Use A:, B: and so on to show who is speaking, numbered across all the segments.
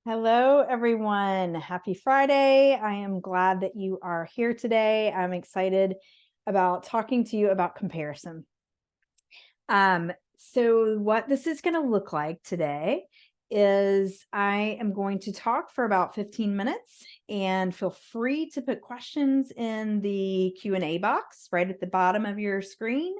A: Hello, everyone. Happy Friday. I am glad that you are here today. I'm excited about talking to you about comparison. So what this is going to look like today is I am going to talk for about 15 minutes, and feel free to put questions in the Q&A box right at the bottom of your screen.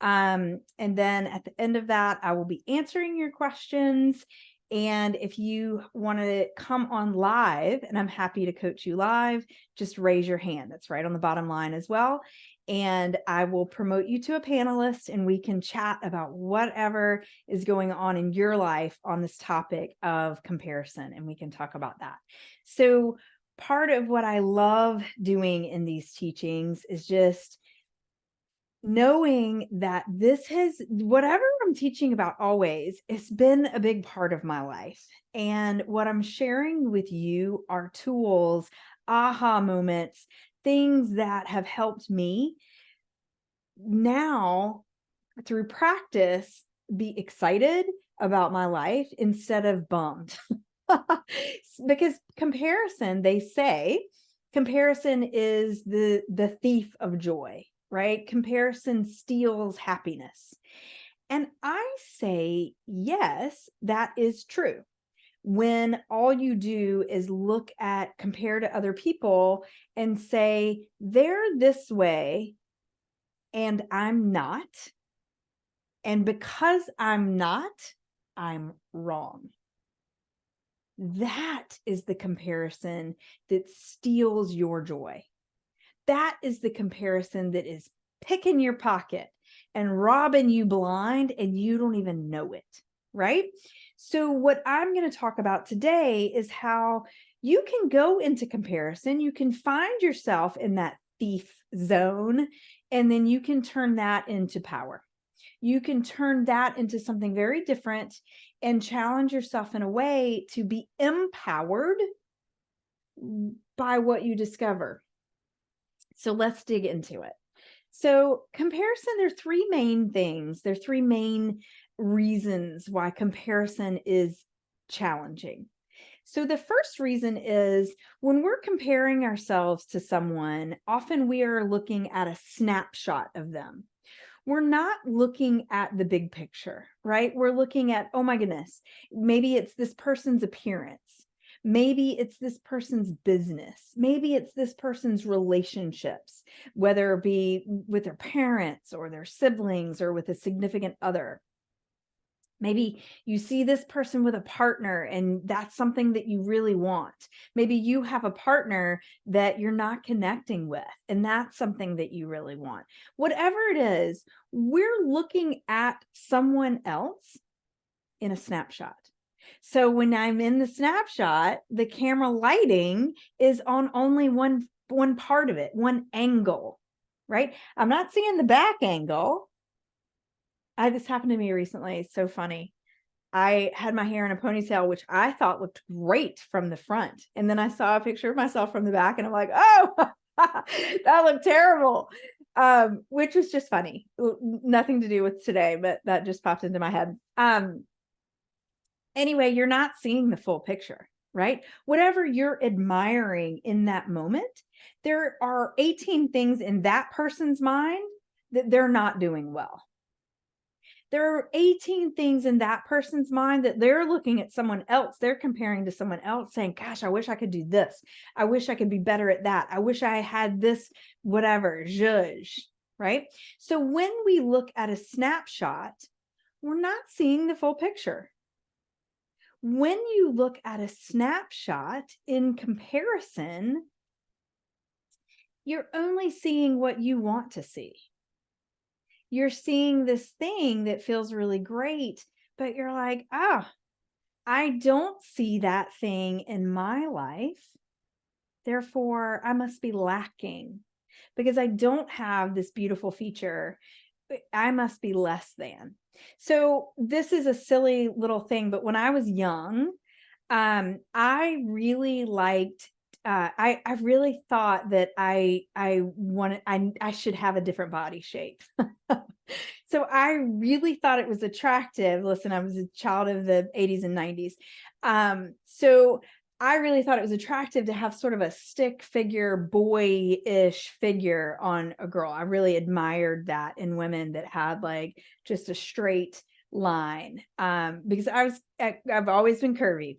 A: And then at the end of that, I will be answering your questions. And if you want to come on live, and I'm happy to coach you live, just raise your hand. That's right on the bottom line as well. And I will promote you to a panelist, and we can chat about whatever is going on in your life on this topic of comparison, and we can talk about that. So part of what I love doing in these teachings is just knowing that this has, whatever I'm teaching about always, it's been a big part of my life. And what I'm sharing with you are tools, aha moments, things that have helped me now through practice be excited about my life instead of bummed. Because comparison, they say, comparison is the thief of joy, right? Comparison steals happiness. And I say, yes, that is true. When all you do is compare to other people and say, they're this way and I'm not. And because I'm not, I'm wrong. That is the comparison that steals your joy. That is the comparison that is picking your pocket and robbing you blind, and you don't even know it, right? So what I'm going to talk about today is how you can go into comparison. You can find yourself in that thief zone, and then you can turn that into power. You can turn that into something very different and challenge yourself in a way to be empowered by what you discover. So let's dig into it. So comparison, there are three main things. There are three main reasons why comparison is challenging. So the first reason is when we're comparing ourselves to someone, often we are looking at a snapshot of them. We're not looking at the big picture, right? We're looking at, oh my goodness, maybe it's this person's appearance. Maybe it's this person's business. Maybe it's this person's relationships, whether it be with their parents or their siblings or with a significant other. Maybe you see this person with a partner and that's something that you really want. Maybe you have a partner that you're not connecting with and that's something that you really want. Whatever it is, we're looking at someone else in a snapshot. So when I'm in the snapshot, the camera lighting is on only one part of it, one angle, right? I'm not seeing the back angle. This happened to me recently. It's so funny. I had my hair in a ponytail, which I thought looked great from the front. And then I saw a picture of myself from the back and I'm like, oh, that looked terrible. Which was just funny. Nothing to do with today, but that just popped into my head. Anyway, you're not seeing the full picture, right? Whatever you're admiring in that moment, there are 18 things in that person's mind that they're not doing well. There are 18 things in that person's mind that they're looking at someone else. They're comparing to someone else saying, gosh, I wish I could do this. I wish I could be better at that. I wish I had this, whatever, zhuzh, right? So when we look at a snapshot, we're not seeing the full picture. When you look at a snapshot in comparison, you're only seeing what you want to see. You're seeing this thing that feels really great, but you're like, I don't see that thing in my life. Therefore, I must be lacking because I don't have this beautiful feature. I must be less than. So this is a silly little thing, but when I was young, I really liked I really thought that I should have a different body shape. So I really thought it was attractive. Listen, I was a child of the 80s and 90s. So I really thought it was attractive to have sort of a stick figure, boy-ish figure on a girl. I really admired that in women that had like just a straight line. Because I've always been curvy.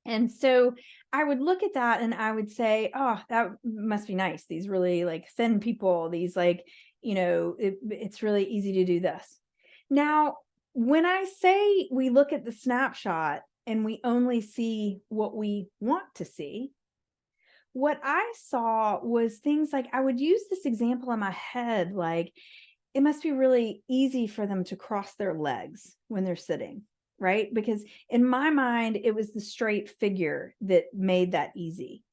A: And so I would look at that and I would say, oh, that must be nice. These really like thin people, these like, it's really easy to do this. Now, when I say we look at the snapshot and we only see what we want to see, what I saw was things like I would use this example in my head, like it must be really easy for them to cross their legs when they're sitting, right? Because in my mind, it was the straight figure that made that easy.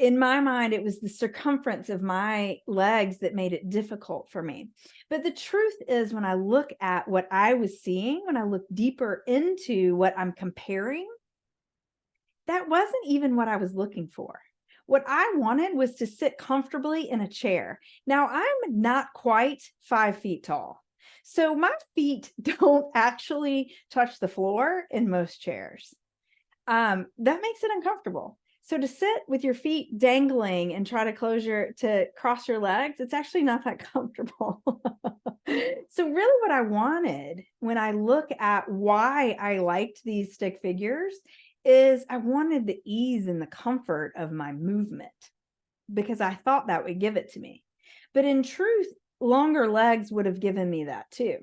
A: In my mind, it was the circumference of my legs that made it difficult for me. But the truth is, when I look at what I was seeing, when I look deeper into what I'm comparing, that wasn't even what I was looking for. What I wanted was to sit comfortably in a chair. Now, I'm not quite 5 feet tall, so my feet don't actually touch the floor in most chairs. That makes it uncomfortable. So to sit with your feet dangling and try to cross your legs, it's actually not that comfortable. So really what I wanted when I look at why I liked these stick figures is I wanted the ease and the comfort of my movement because I thought that would give it to me. But in truth, longer legs would have given me that too.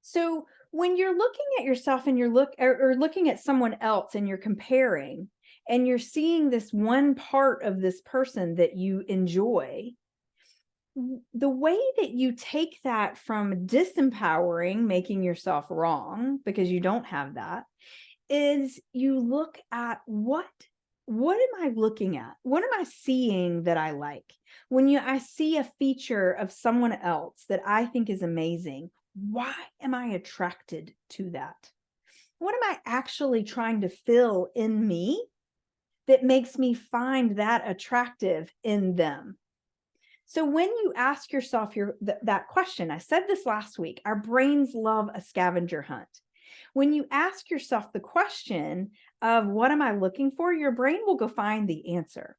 A: So when you're looking at yourself and you're looking at someone else and you're comparing and you're seeing this one part of this person that you enjoy, the way that you take that from disempowering, making yourself wrong because you don't have that, is you look at what am I looking at? What am I seeing that I like? When I see a feature of someone else that I think is amazing, why am I attracted to that? What am I actually trying to fill in me that makes me find that attractive in them? So when you ask yourself that question, I said this last week, our brains love a scavenger hunt. When you ask yourself the question of what am I looking for, your brain will go find the answer.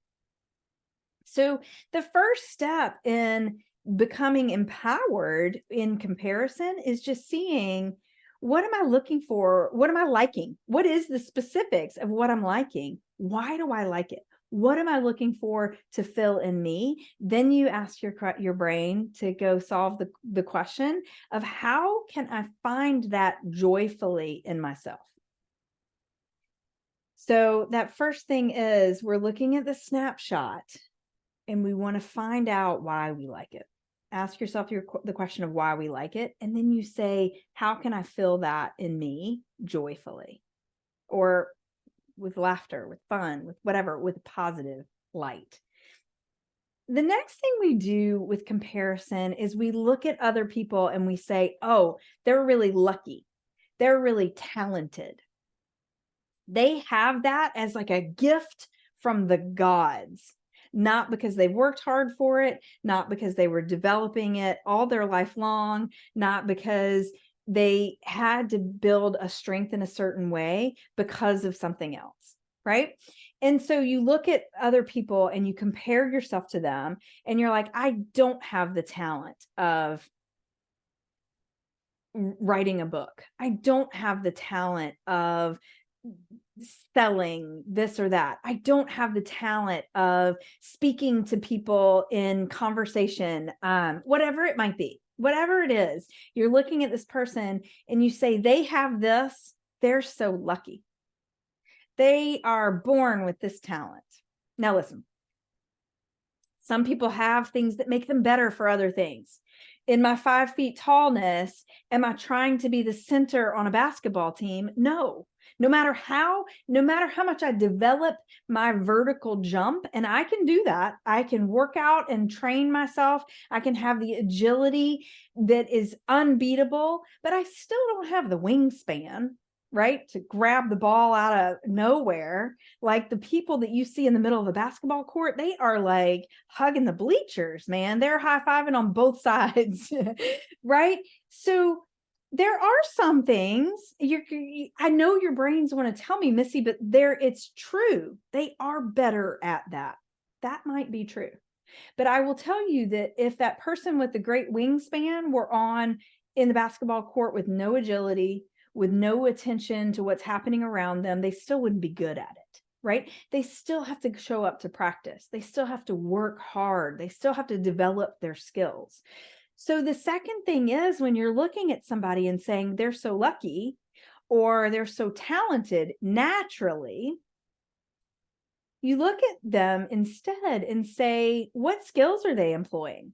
A: So the first step in becoming empowered in comparison is just seeing, what am I looking for? What am I liking? What is the specifics of what I'm liking? Why do I like it? What am I looking for to fill in me? Then you ask your brain to go solve the question of how can I find that joyfully in myself? So that first thing is we're looking at the snapshot and we want to find out why we like it. Ask yourself the question of why we like it. And then you say, how can I fill that in me joyfully? Or with laughter, with fun, with whatever, with positive light. The next thing we do with comparison is we look at other people and we say, oh, they're really lucky. They're really talented. They have that as like a gift from the gods, not because they worked hard for it, not because they were developing it all their life long, not because they had to build a strength in a certain way because of something else, right? And so you look at other people and you compare yourself to them and you're like, I don't have the talent of writing a book. I don't have the talent of selling this or that. I don't have the talent of speaking to people in conversation, whatever it might be, whatever it is, you're looking at this person and you say, they have this, they're so lucky. They are born with this talent. Now listen, some people have things that make them better for other things. In my 5 feet tallness, am I trying to be the center on a basketball team? No. No matter how much I develop my vertical jump, and I can do that. I can work out and train myself. I can have the agility that is unbeatable, but I still don't have the wingspan. right? To grab the ball out of nowhere. Like the people that you see in the middle of a basketball court, they are like hugging the bleachers, man. They're high-fiving on both sides, right? So there are some things I know your brains want to tell me, Missy, but it's true. They are better at that. That might be true. But I will tell you that if that person with the great wingspan were on in the basketball court with no agility, with no attention to what's happening around them, they still wouldn't be good at it, right? They still have to show up to practice. They still have to work hard. They still have to develop their skills. So the second thing is, when you're looking at somebody and saying they're so lucky or they're so talented naturally, you look at them instead and say, what skills are they employing?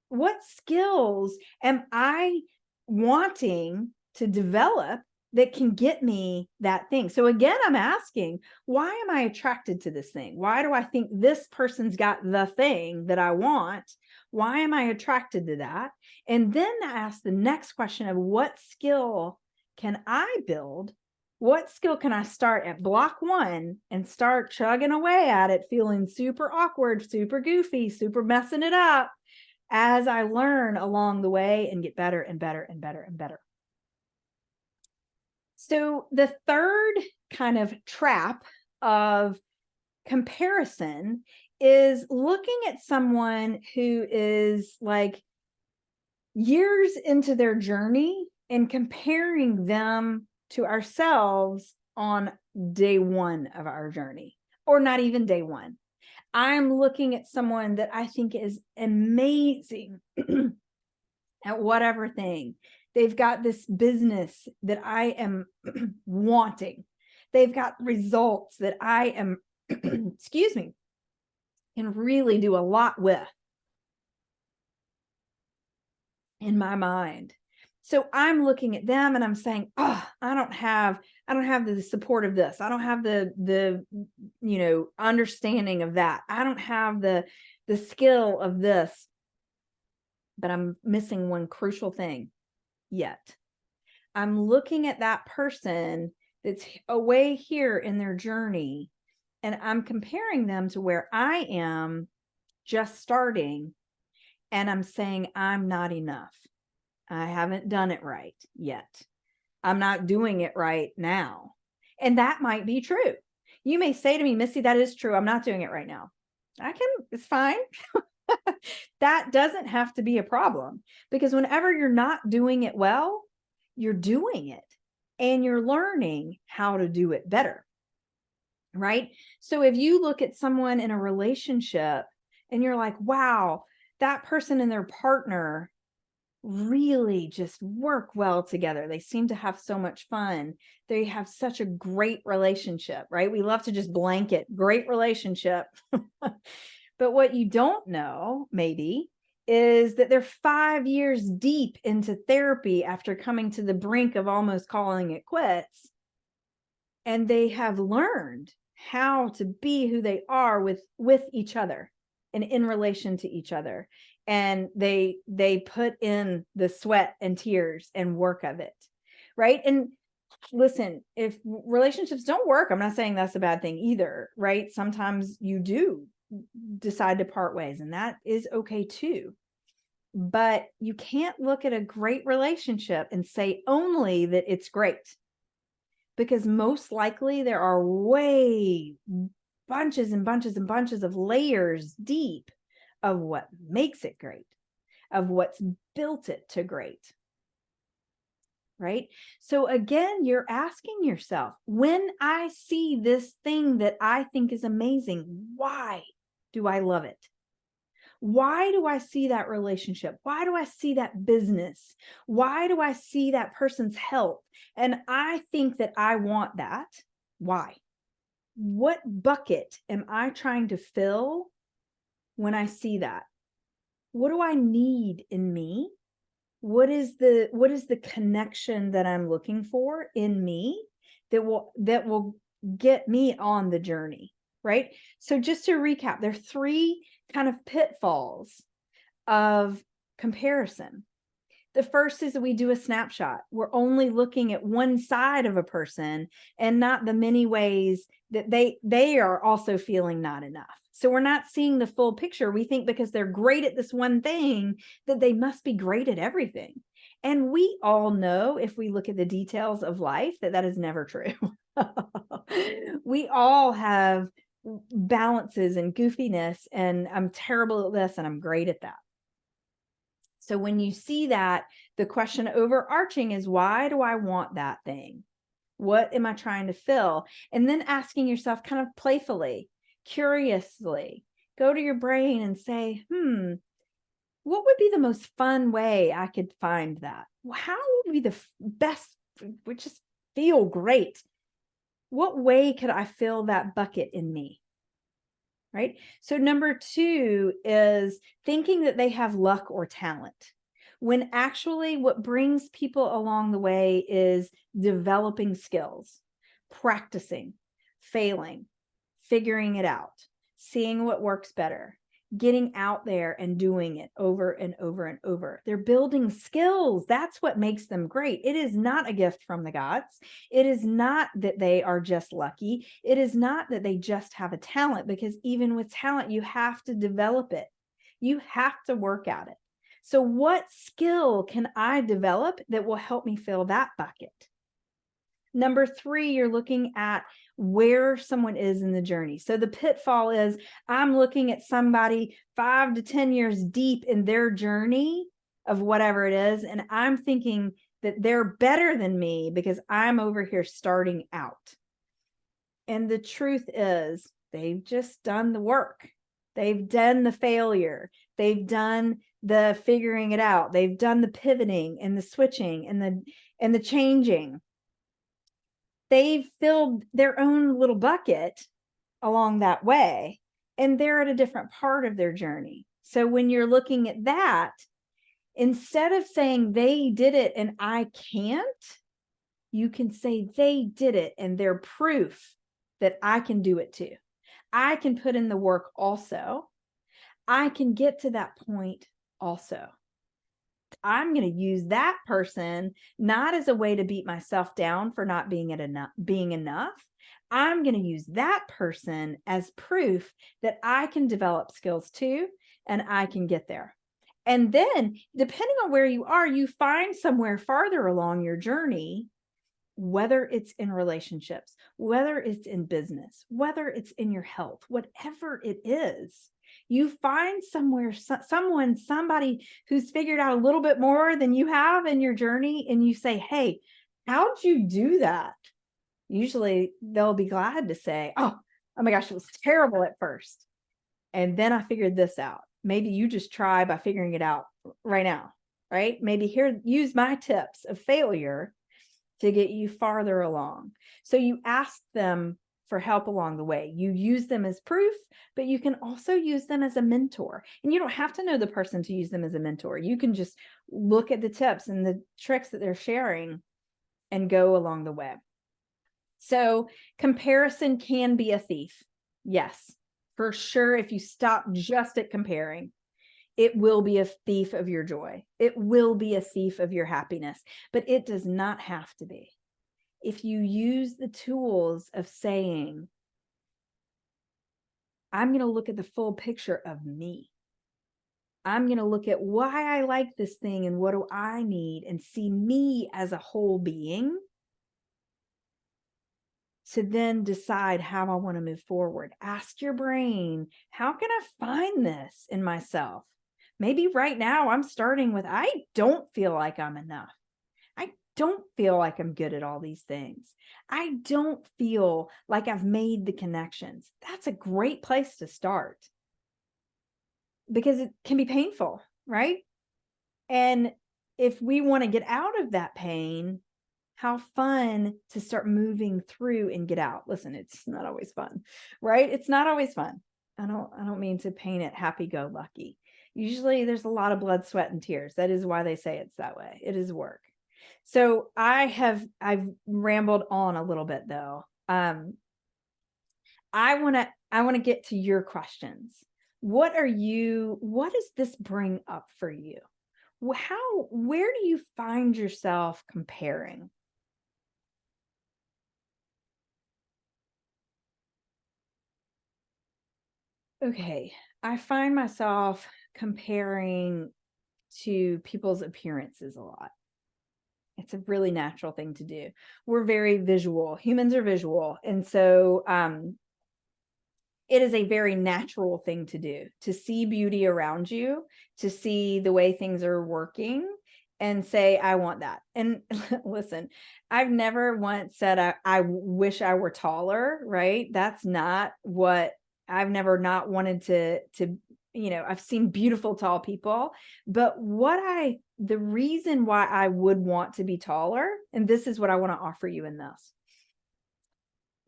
A: What skills am I wanting to develop that can get me that thing? So again, I'm asking, why am I attracted to this thing? Why do I think this person's got the thing that I want? Why am I attracted to that? And then I ask the next question of, what skill can I build? What skill can I start at block 1 and start chugging away at it, feeling super awkward, super goofy, super messing it up, as I learn along the way and get better and better and better and better. So the third kind of trap of comparison is looking at someone who is like years into their journey and comparing them to ourselves on day 1 of our journey, or not even day 1. I'm looking at someone that I think is amazing at whatever thing. They've got this business that I am wanting. They've got results that I am, excuse me, can really do a lot with in my mind. So I'm looking at them and I'm saying, oh, I don't have the support of this. I don't have the understanding of that. I don't have the skill of this, but I'm missing one crucial thing yet. I'm looking at that person that's away here in their journey, and I'm comparing them to where I am just starting, and I'm saying I'm not enough. I haven't done it right yet. I'm not doing it right now. And that might be true. You may say to me, Missy, that is true. I'm not doing it right now. It's fine. That doesn't have to be a problem, because whenever you're not doing it well, you're doing it and you're learning how to do it better. Right? So if you look at someone in a relationship and you're like, wow, that person and their partner really just work well together. They seem to have so much fun. They have such a great relationship, right? We love to just blanket great relationship. But what you don't know, maybe, is that they're 5 years deep into therapy after coming to the brink of almost calling it quits. And they have learned how to be who they are with each other and in relation to each other. And they put in the sweat and tears and work of it, right? And listen, if relationships don't work, I'm not saying that's a bad thing either, right? Sometimes you do decide to part ways, and that is okay too. But you can't look at a great relationship and say only that it's great, because most likely there are way bunches and bunches and bunches of layers deep of what makes it great, of what's built it to great. Right? So again, you're asking yourself, when I see this thing that I think is amazing, why do I love it? Why do I see that relationship? Why do I see that business? Why do I see that person's health? And I think that I want that. Why? What bucket am I trying to fill when I see that? What do I need in me? What is the connection that I'm looking for in me that will get me on the journey, right? So just to recap, there are 3 kind of pitfalls of comparison. The first is that we do a snapshot. We're only looking at one side of a person and not the many ways that they are also feeling not enough. So we're not seeing the full picture. We think because they're great at this one thing that they must be great at everything. And we all know, if we look at the details of life, that that is never true. We all have balances and goofiness, and I'm terrible at this and I'm great at that. So when you see that, the question overarching is, why do I want that thing? What am I trying to fill? And then asking yourself kind of playfully, curiously, go to your brain and say, what would be the most fun way I could find that? How would be the best, would just feel great? What way could I fill that bucket in me? Right? So number 2 is thinking that they have luck or talent, when actually what brings people along the way is developing skills, practicing, failing, figuring it out, seeing what works better, getting out there and doing it over and over and over. They're building skills. That's what makes them great. It is not a gift from the gods. It is not that they are just lucky. It is not that they just have a talent, because even with talent, you have to develop it. You have to work at it. So what skill can I develop that will help me fill that bucket? Number 3, you're looking at where someone is in the journey. So the pitfall is, I'm looking at somebody 5 to 10 years deep in their journey of whatever it is, and I'm thinking that they're better than me because I'm over here starting out. And the truth is, they've just done the work. They've done the failure. They've done the figuring it out. They've done the pivoting and the switching and the changing. They've filled their own little bucket along that way, and they're at a different part of their journey. So when you're looking at that, instead of saying they did it and I can't, you can say they did it and they're proof that I can do it too. I can put in the work also. I can get to that point also. I'm going to use that person not as a way to beat myself down for not being enough. I'm going to use that person as proof that I can develop skills too, and I can get there. And then, depending on where you are, you find somewhere farther along your journey, whether it's in relationships, whether it's in business, whether it's in your health, whatever it is, you find somewhere, somebody who's figured out a little bit more than you have in your journey, and you say, hey, how'd you do that? Usually they'll be glad to say, oh my gosh, it was terrible at first, and then I figured this out. Maybe you just try by figuring it out right now, right? Maybe here, use my tips of failure to get you farther along. So you ask them for help along the way. You use them as proof, but you can also use them as a mentor. And you don't have to know the person to use them as a mentor. You can just look at the tips and the tricks that they're sharing and go along the way. So comparison can be a thief. Yes, for sure. If you stop just at comparing, it will be a thief of your joy. It will be a thief of your happiness, but it does not have to be. If you use the tools of saying, I'm going to look at the full picture of me. I'm going to look at why I like this thing and what do I need, and see me as a whole being, to then decide how I want to move forward. Ask your brain, how can I find this in myself? Maybe right now I'm starting with, I don't feel like I'm enough. I don't feel like I'm good at all these things. I don't feel like I've made the connections. That's a great place to start, because it can be painful, right? And if we want to get out of that pain, how fun to start moving through and get out. Listen, it's not always fun, right? It's not always fun. I don't mean to paint it happy-go-lucky. Usually there's a lot of blood, sweat, and tears. That is why they say it's that way. It is work. So I've rambled on a little bit though. I want to get to your questions. What does this bring up for you? Where do you find yourself comparing? Okay, I find myself comparing to people's appearances a lot. It's a really natural thing to do. We're very visual. Humans are visual. And so it is a very natural thing to do, to see beauty around you, to see the way things are working and say, I want that. And listen, I've never once said, I wish I were taller, right? That's not what I've never not wanted I've seen beautiful tall people, but the reason why I would want to be taller, and this is what I want to offer you in this.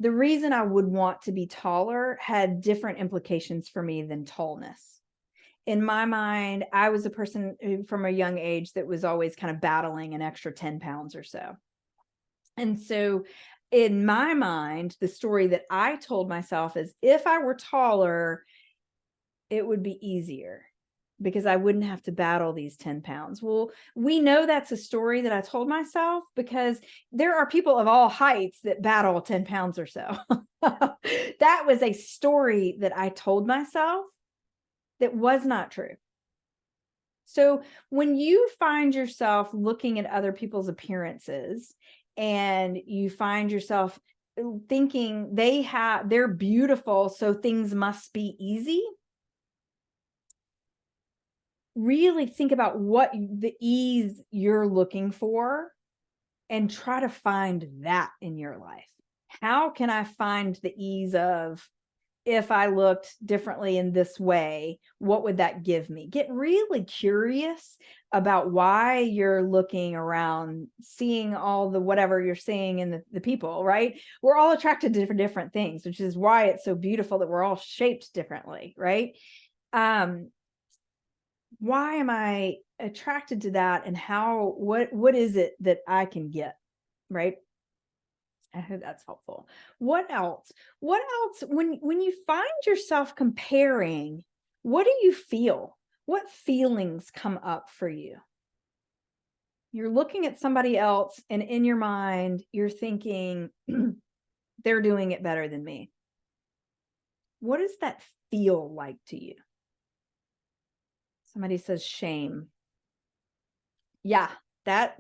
A: The reason I would want to be taller had different implications for me than tallness. In my mind, I was a person from a young age that was always kind of battling an extra 10 pounds or so. And so in my mind, the story that I told myself is if I were taller, it would be easier because I wouldn't have to battle these 10 pounds. Well, we know that's a story that I told myself because there are people of all heights that battle 10 pounds or so. That was a story that I told myself that was not true. So when you find yourself looking at other people's appearances and you find yourself thinking they're beautiful, so things must be easy, really think about what the ease you're looking for and try to find that in your life. How can I find the ease of, if I looked differently in this way, what would that give me? Get really curious about why you're looking around, seeing all the whatever you're seeing in the people, right? We're all attracted to different things, which is why it's so beautiful that we're all shaped differently, right? Why am I attracted to that, and what is it that I can get, right? I hope that's helpful. What else? What else when you find yourself comparing, what do you feel? What feelings come up for you? You're looking at somebody else and in your mind you're thinking they're doing it better than me. What does that feel like to you? Somebody says shame. Yeah, that's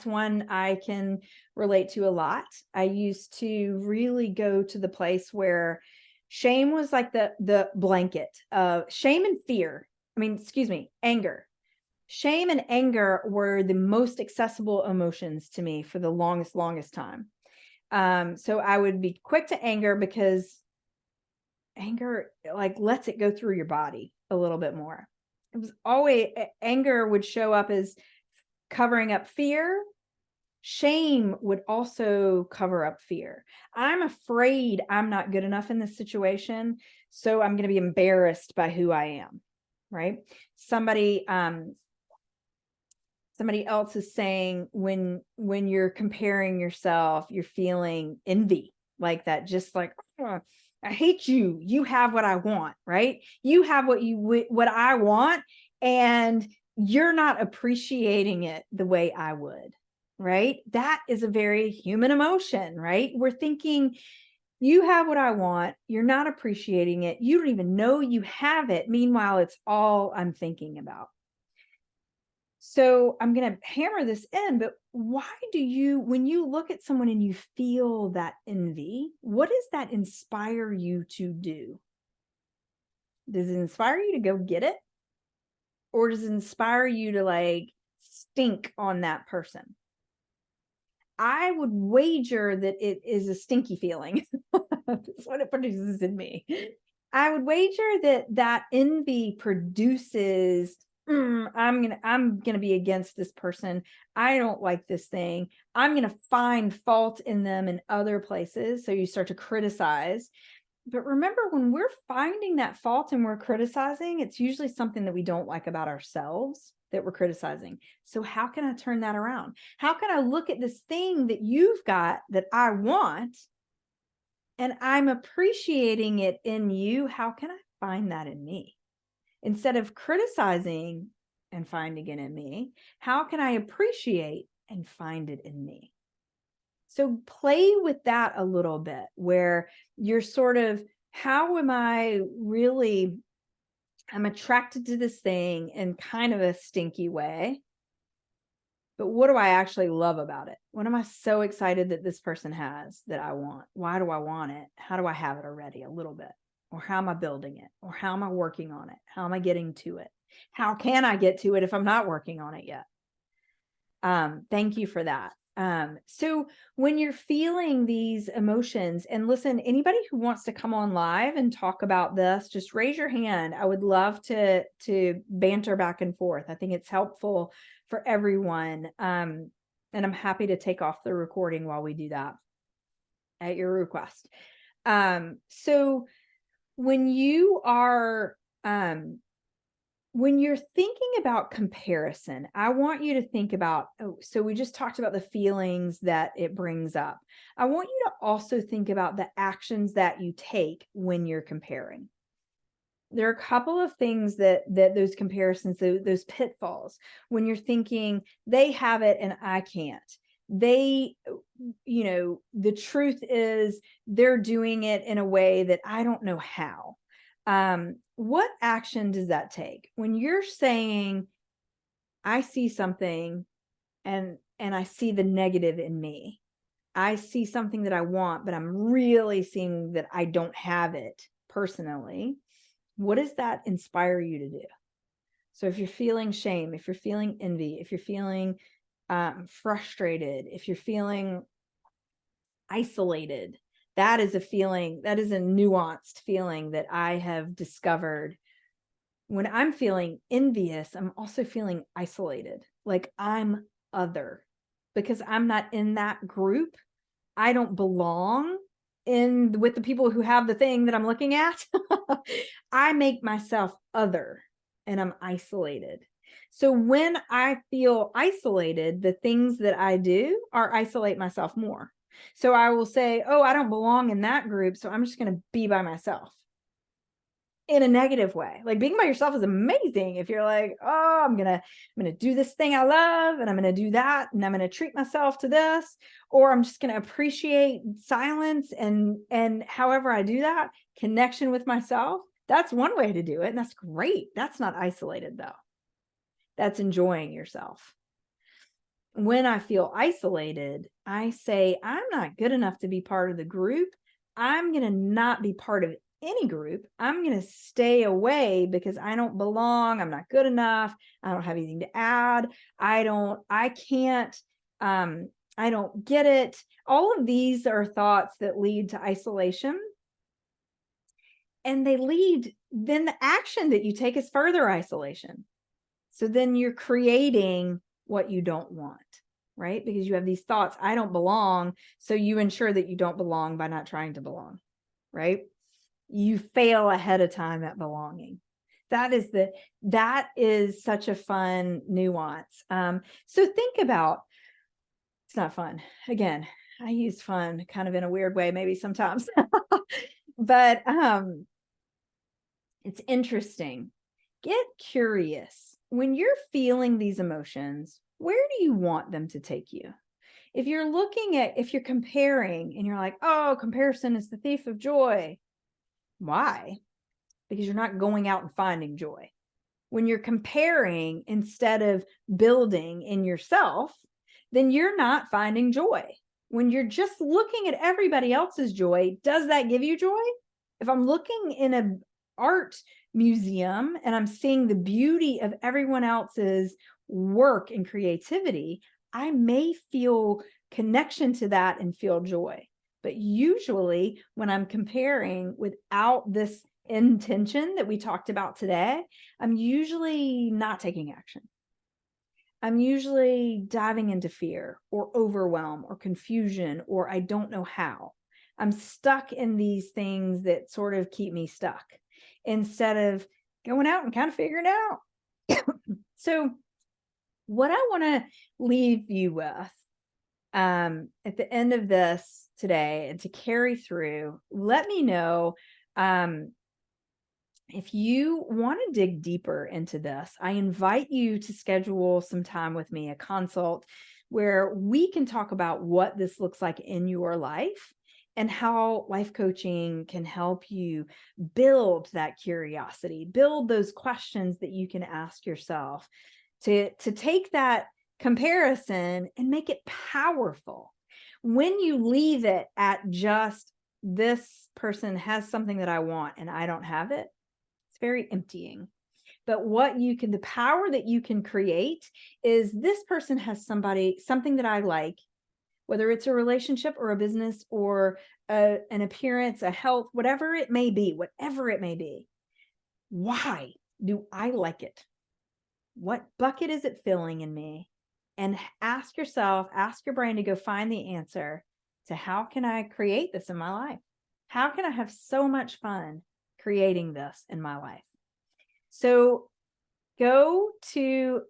A: one I can relate to a lot. I used to really go to the place where shame was like the blanket of shame and fear. I mean, excuse me, anger. Shame and anger were the most accessible emotions to me for the longest time. So I would be quick to anger because anger like lets it go through your body a little bit more. It was always anger would show up as covering up fear. Shame would also cover up fear. I'm afraid I'm not good enough in this situation, so I'm going to be embarrassed by who I am, right? Somebody else is saying when you're comparing yourself, you're feeling envy, like that, just like, oh, I hate you. You have what I want, right? You have what I want, and you're not appreciating it the way I would, right? That is a very human emotion, right? We're thinking, you have what I want. You're not appreciating it. You don't even know you have it. Meanwhile, it's all I'm thinking about. So I'm going to hammer this in, but why when you look at someone and you feel that envy, what does that inspire you to do? Does it inspire you to go get it? Or does it inspire you to like stink on that person? I would wager that it is a stinky feeling. That's what it produces in me. I would wager that envy produces, I'm gonna be against this person. I don't like this thing. I'm gonna find fault in them in other places. So you start to criticize. But remember, when we're finding that fault and we're criticizing, it's usually something that we don't like about ourselves that we're criticizing. So how can I turn that around? How can I look at this thing that you've got that I want and I'm appreciating it in you? How can I find that in me? Instead of criticizing, and finding it in me? How can I appreciate and find it in me? So play with that a little bit, where you're sort of, how am I really, I'm attracted to this thing in kind of a stinky way, but what do I actually love about it? What am I so excited that this person has that I want? Why do I want it? How do I have it already a little bit? Or how am I building it? Or how am I working on it? How am I getting to it? How can I get to it if I'm not working on it yet? Thank you for that. So when you're feeling these emotions, and listen, anybody who wants to come on live and talk about this, just raise your hand. I would love to banter back and forth. I think it's helpful for everyone. And I'm happy to take off the recording while we do that at your request. So when you are, when you're thinking about comparison, I want you to think about, so we just talked about the feelings that it brings up. I want you to also think about the actions that you take when you're comparing. There are a couple of things that those comparisons, those pitfalls, when you're thinking they have it and I can't. The truth is they're doing it in a way that I don't know how. What action does that take? When you're saying, I see something and I see the negative in me. I see something that I want, but I'm really seeing that I don't have it personally. What does that inspire you to do? So if you're feeling shame, if you're feeling envy, if you're feeling frustrated, if you're feeling isolated, that is a feeling, that is a nuanced feeling that I have discovered. When I'm feeling envious, I'm also feeling isolated, like I'm other, because I'm not in that group. I don't belong in with the people who have the thing that I'm looking at. I make myself other and I'm isolated. So when I feel isolated, the things that I do are isolate myself more. So I will say, oh, I don't belong in that group, so I'm just going to be by myself in a negative way. Like being by yourself is amazing. If you're like, oh, I'm going to do this thing I love and I'm going to do that and I'm going to treat myself to this, or I'm just going to appreciate silence and however I do that, connection with myself. That's one way to do it. And that's great. That's not isolated though. That's enjoying yourself. When I feel isolated, I say, I'm not good enough to be part of the group. I'm going to not be part of any group. I'm going to stay away because I don't belong. I'm not good enough. I don't have anything to add. I can't, I don't get it. All of these are thoughts that lead to isolation. And they lead, then the action that you take is further isolation. So then you're creating what you don't want, right? Because you have these thoughts, I don't belong. So you ensure that you don't belong by not trying to belong, right? You fail ahead of time at belonging. That is such a fun nuance. So think about, it's not fun. Again, I use fun kind of in a weird way, maybe sometimes, but it's interesting. Get curious. When you're feeling these emotions, where do you want them to take you? If you're comparing and you're like, oh, comparison is the thief of joy. Why? Because you're not going out and finding joy. When you're comparing instead of building in yourself, then you're not finding joy. When you're just looking at everybody else's joy, does that give you joy? If I'm looking in an art museum and I'm seeing the beauty of everyone else's work and creativity, I may feel connection to that and feel joy. But usually when I'm comparing without this intention that we talked about today, I'm usually not taking action. I'm usually diving into fear or overwhelm or confusion, or I don't know how. I'm stuck in these things that sort of keep me stuck instead of going out and kind of figuring it out. So what I want to leave you with at the end of this today and to carry through, let me know If you want to dig deeper into this, I invite you to schedule some time with me, a consult, where we can talk about what this looks like in your life and how life coaching can help you build that curiosity, build those questions that you can ask yourself to take that comparison and make it powerful. When you leave it at just this person has something that I want and I don't have it, it's very emptying. But what you can, the power that you can create is this person has something that I like, whether it's a relationship or a business or an appearance, a health, whatever it may be, whatever it may be. Why do I like it? What bucket is it filling in me? And ask yourself, ask your brain to go find the answer to how can I create this in my life? How can I have so much fun creating this in my life? So go to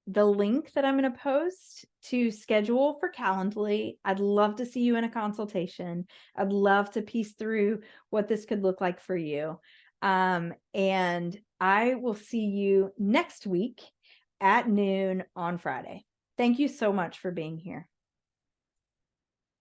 A: the link that I'm going to post to schedule for Calendly. I'd love to see you in a consultation. I'd love to piece through what this could look like for you. And I will see you next week at noon on Friday. Thank you so much for being here.